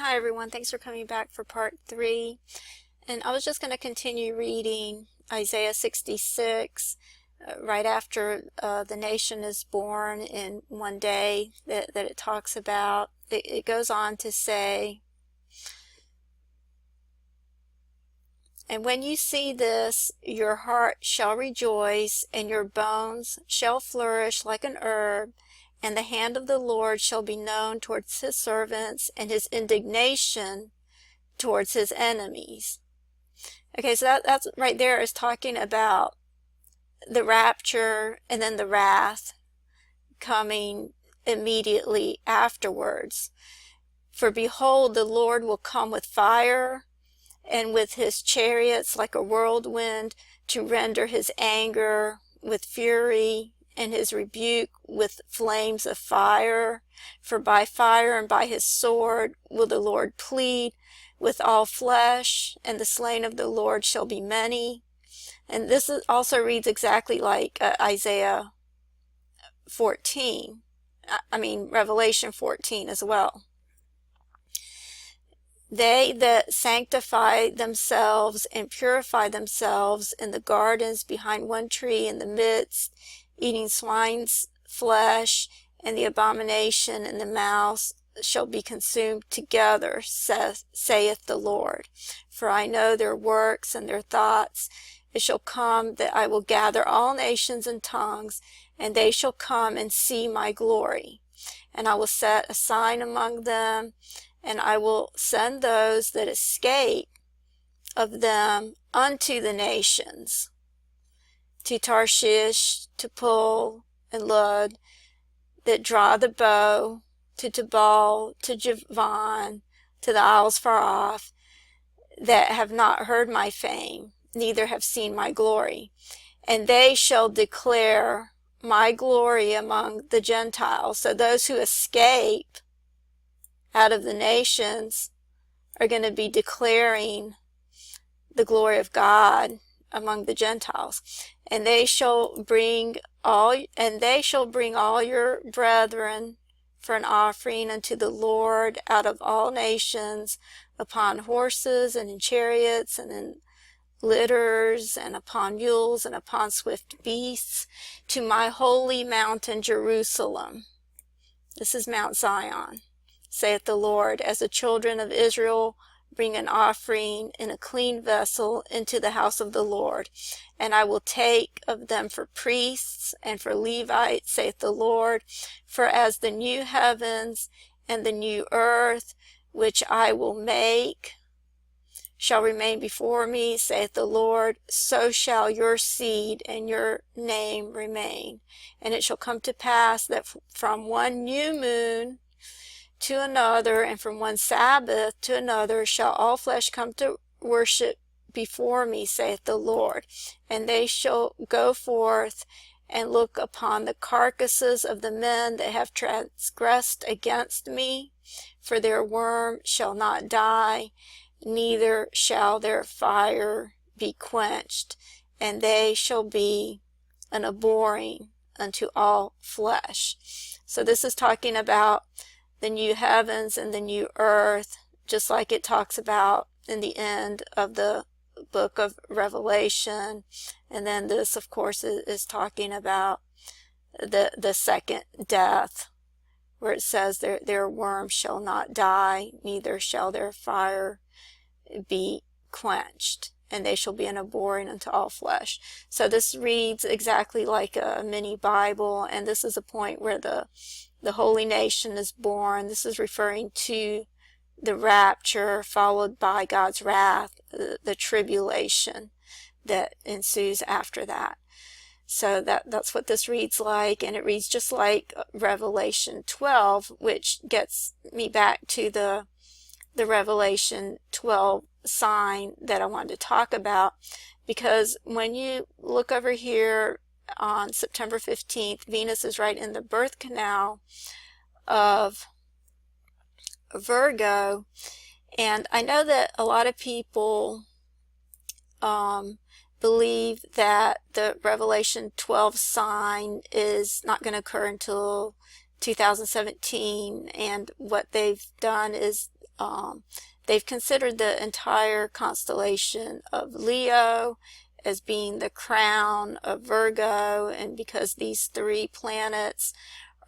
Hi everyone, thanks for coming back for part 3. And I was just going to continue reading Isaiah 66 right after the nation is born in one day that it talks about. It goes on to say, "And when you see this, your heart shall rejoice, and your bones shall flourish like an herb, and the hand of the Lord shall be known towards his servants, and his indignation towards his enemies." Okay, so that's right there is talking about the rapture and then the wrath coming immediately afterwards. "For behold, the Lord will come with fire, and with his chariots like a whirlwind, to render his anger with fury, and his rebuke with flames of fire. For by fire and by his sword will the Lord plead with all flesh, and the slain of the Lord shall be many." And this also reads exactly like Isaiah 14. Revelation 14 as well. "They that sanctify themselves and purify themselves in the gardens behind one tree in the midst, eating swine's flesh and the abomination and the mouse, shall be consumed together, saith the Lord. For I know their works and their thoughts. It shall come that I will gather all nations and tongues, and they shall come and see my glory. And I will set a sign among them, and I will send those that escape of them unto the nations, to Tarshish, to Pul, and Lud, that draw the bow, to Tubal, to Javan, to the isles far off, that have not heard my fame, neither have seen my glory. And they shall declare my glory among the Gentiles." So those who escape out of the nations are going to be declaring the glory of God among the Gentiles. "And they shall bring all your brethren for an offering unto the Lord out of all nations, upon horses and in chariots and in litters and upon mules and upon swift beasts, to my holy mountain Jerusalem." This is Mount Zion, saith the Lord, "as the children of Israel bring an offering in a clean vessel into the house of the Lord. And I will take of them for priests and for Levites, saith the Lord. For as the new heavens and the new earth, which I will make, shall remain before me, saith the Lord, so shall your seed and your name remain. And it shall come to pass that from one new moon to another, and from one Sabbath to another, shall all flesh come to worship before me, saith the Lord. And they shall go forth and look upon the carcasses of the men that have transgressed against me, for their worm shall not die, neither shall their fire be quenched, and they shall be an abhorring unto all flesh." So this is talking about the new heavens and the new earth, just like it talks about in the end of the book of Revelation. And then this, of course, is talking about the second death, where it says their worm shall not die, neither shall their fire be quenched, and they shall be an abhorring unto all flesh. So this reads exactly like a mini Bible, and this is a point where the holy nation is born. This is referring to the rapture, followed by God's wrath, the tribulation that ensues after that. So that's what this reads like, and it reads just like Revelation 12, which gets me back to the Revelation 12 sign that I wanted to talk about, because when you look over here on September 15th, Venus is right in the birth canal of Virgo, and I know that a lot of people believe that the Revelation 12 sign is not going to occur until 2017, and what they've done is they've considered the entire constellation of Leo as being the crown of Virgo, and because these 3 planets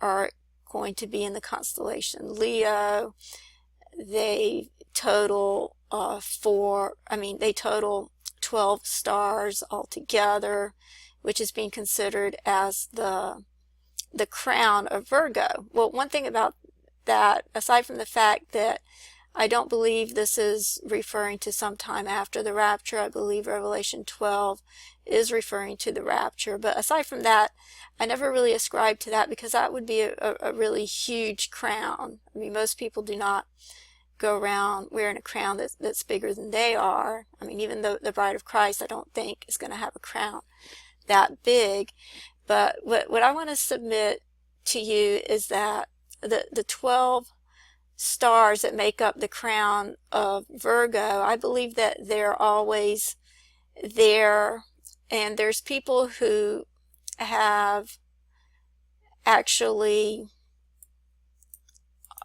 are going to be in the constellation Leo, they total they total 12 stars altogether, which is being considered as the crown of Virgo. Well, one thing about that, aside from the fact that I don't believe this is referring to some time after the rapture, I believe Revelation 12 is referring to the rapture, but aside from that, I never really ascribed to that, because that would be a really huge crown. I mean, most people do not go around wearing a crown that's bigger than they are. I mean, even the bride of Christ, I don't think is going to have a crown that big. But what I want to submit to you is that the 12 stars that make up the crown of Virgo, I believe that they're always there, and there's people who have actually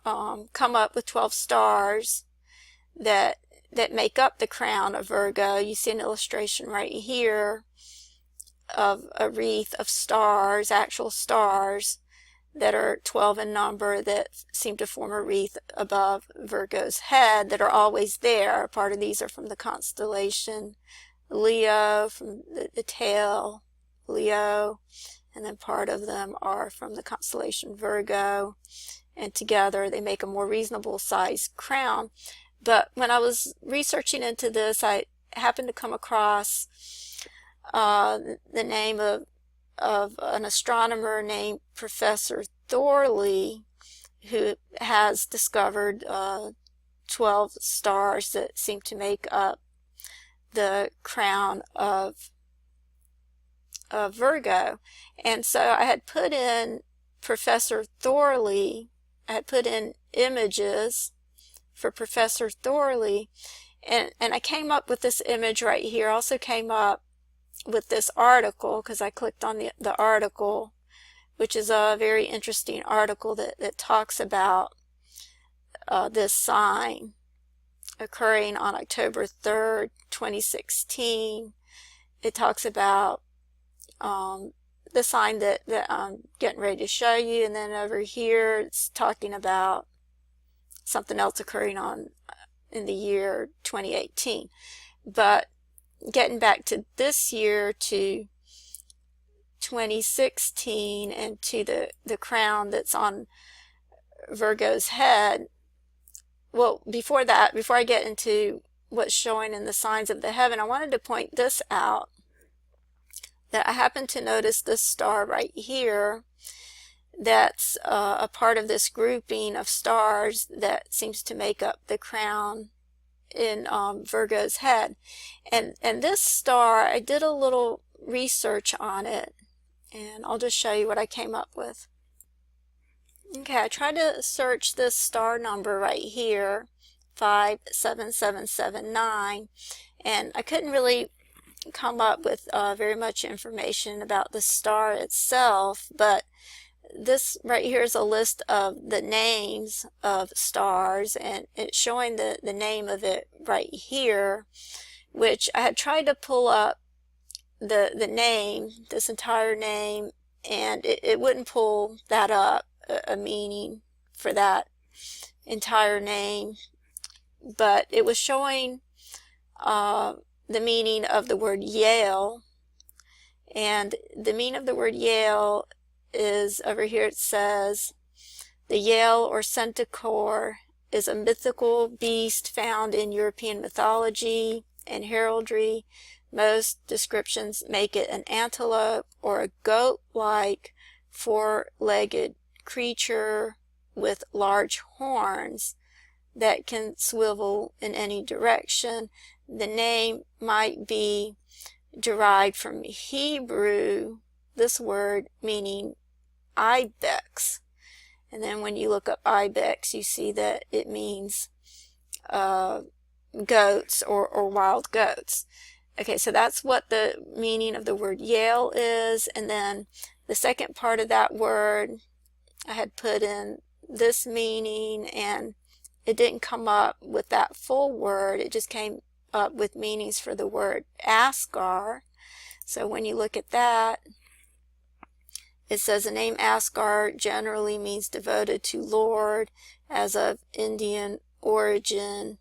come up with 12 stars that make up the crown of Virgo. You see an illustration right here of a wreath of stars, actual stars that are 12 in number, that seem to form a wreath above Virgo's head, that are always there. Part of these are from the constellation Leo, from the tail Leo, and then part of them are from the constellation Virgo, and together they make a more reasonable sized crown. But when I was researching into this, I happened to come across the name of an astronomer named Professor Thorley, who has discovered 12 stars that seem to make up the crown of Virgo. And so I had put in Professor Thorley, I had put in images for Professor Thorley, and I came up with this image right here. I also came up with this article, because I clicked on the article, which is a very interesting article that talks about this sign occurring on October 3rd, 2016. It talks about the sign that I'm getting ready to show you, and then over here it's talking about something else occurring in the year 2018. But getting back to this year, to 2016, and to the crown that's on Virgo's head. Well, before that, before I get into what's showing in the signs of the heaven, I wanted to point this out, that I happened to notice this star right here that's a part of this grouping of stars that seems to make up the crown in Virgo's head. And this star, I did a little research on it, and I'll just show you what I came up with. Okay, I tried to search this star number right here, 57779, and I couldn't really come up with very much information about the star itself, but this right here is a list of the names of stars, and it's showing the name of it right here, which I had tried to pull up the name, this entire name, and it wouldn't pull that up, a meaning for that entire name, but it was showing the meaning of the word Yale, and the meaning of the word Yale is over here. It says the Yale or centaur is a mythical beast found in European mythology and heraldry. Most descriptions make it an antelope or a goat-like four-legged creature with large horns that can swivel in any direction. The name might be derived from Hebrew, this word meaning ibex. And then when you look up ibex, you see that it means goats or wild goats. Okay, so that's what the meaning of the word Yale is. And then the second part of that word, I had put in this meaning, and it didn't come up with that full word. It just came up with meanings for the word Asgar. So when you look at that, it says the name Asgar generally means devoted to Lord, as of Indian origin.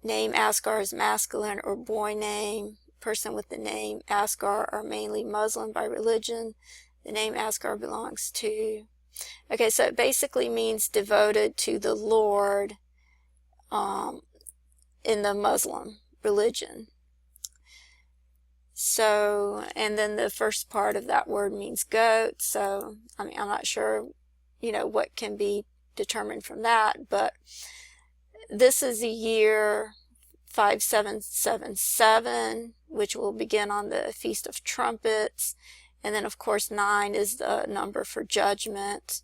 Name Asgar is masculine or boy name. Person with the name Asgar are mainly Muslim by religion. The name Asgar belongs to... Okay, so it basically means devoted to the Lord in the Muslim religion. So, and then the first part of that word means goat. So, I mean, I'm not sure, what can be determined from that, but this is the year 5777, which will begin on the Feast of Trumpets. And then, of course, 9 is the number for judgment.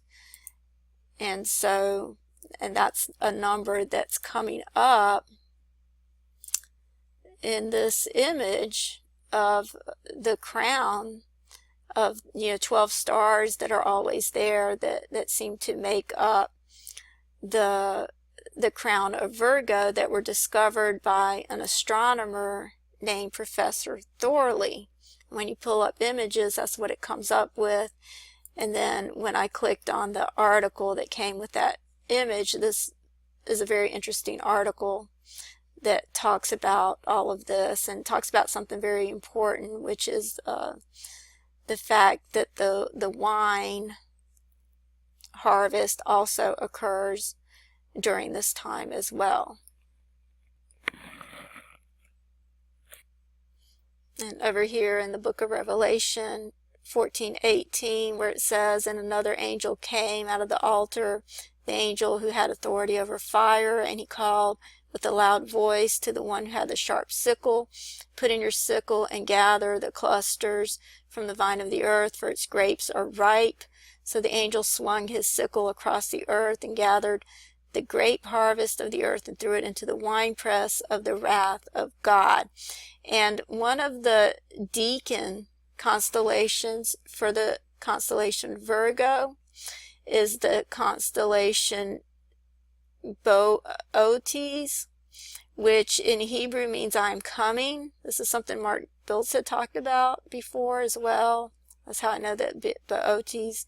And so, and that's a number that's coming up in this image of the crown of 12 stars that are always there, that seem to make up the crown of Virgo, that were discovered by an astronomer named Professor Thorley. When you pull up images, that's what it comes up with. And then when I clicked on the article that came with that image, this is a very interesting article that talks about all of this, and talks about something very important, which is the fact that the wine harvest also occurs during this time as well. And over here in the book of Revelation 14:18, where it says, and another angel came out of the altar, the angel who had authority over fire, and he called with a loud voice to the one who had the sharp sickle, put in your sickle and gather the clusters from the vine of the earth, for its grapes are ripe. So the angel swung his sickle across the earth and gathered the grape harvest of the earth and threw it into the winepress of the wrath of God. And one of the deacon constellations for the constellation Virgo is the constellation Boötes, which in Hebrew means I am coming. This is something Mark Biltz had talked about before as well. That's how I know that Boötes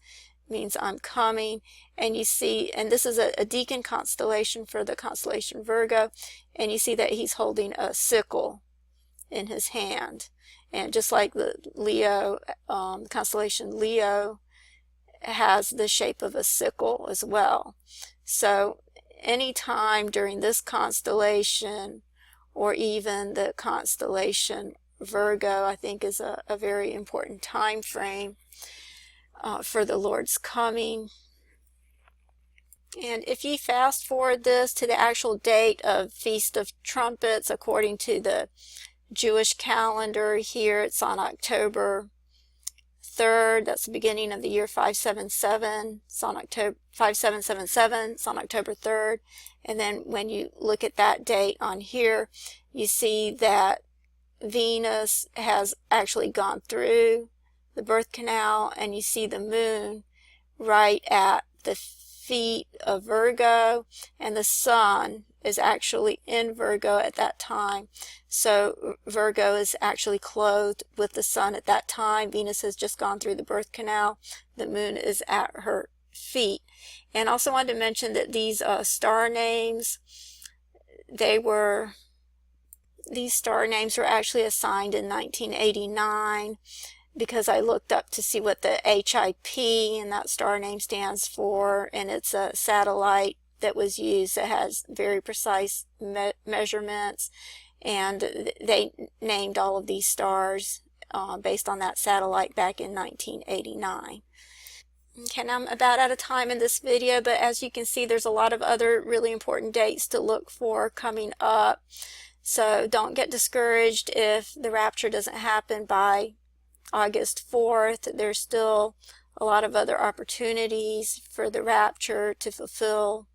means I'm coming. And you see, and this is a deacon constellation for the constellation Virgo, and you see that he's holding a sickle in his hand. And just like the Leo, constellation Leo has the shape of a sickle as well. So any time during this constellation, or even the constellation Virgo, I think is a very important time frame for the Lord's coming. And if ye fast forward this to the actual date of Feast of Trumpets, according to the Jewish calendar, here it's on October 3rd. That's the beginning of the year 577. It's on October 5777. It's on October 3rd. And then when you look at that date on here, you see that Venus has actually gone through the birth canal, and you see the moon right at the feet of Virgo, and the sun is actually in Virgo at that time. So Virgo is actually clothed with the sun at that time. Venus has just gone through the birth canal. The moon is at her feet. And also wanted to mention that these star names, these star names were actually assigned in 1989, because I looked up to see what the HIP and that star name stands for, and it's a satellite that was used that has very precise measurements, and they named all of these stars based on that satellite back in 1989. Okay, now I'm about out of time in this video, but as you can see, there's a lot of other really important dates to look for coming up. So don't get discouraged if the rapture doesn't happen by August 4th. There's still a lot of other opportunities for the rapture to fulfill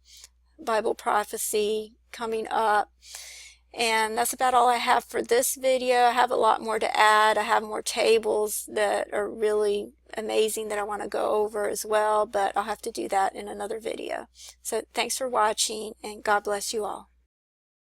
Bible prophecy coming up. And that's about all I have for this video. I have a lot more to add. I have more tables that are really amazing that I want to go over as well, but I'll have to do that in another video. So thanks for watching, and God bless you all.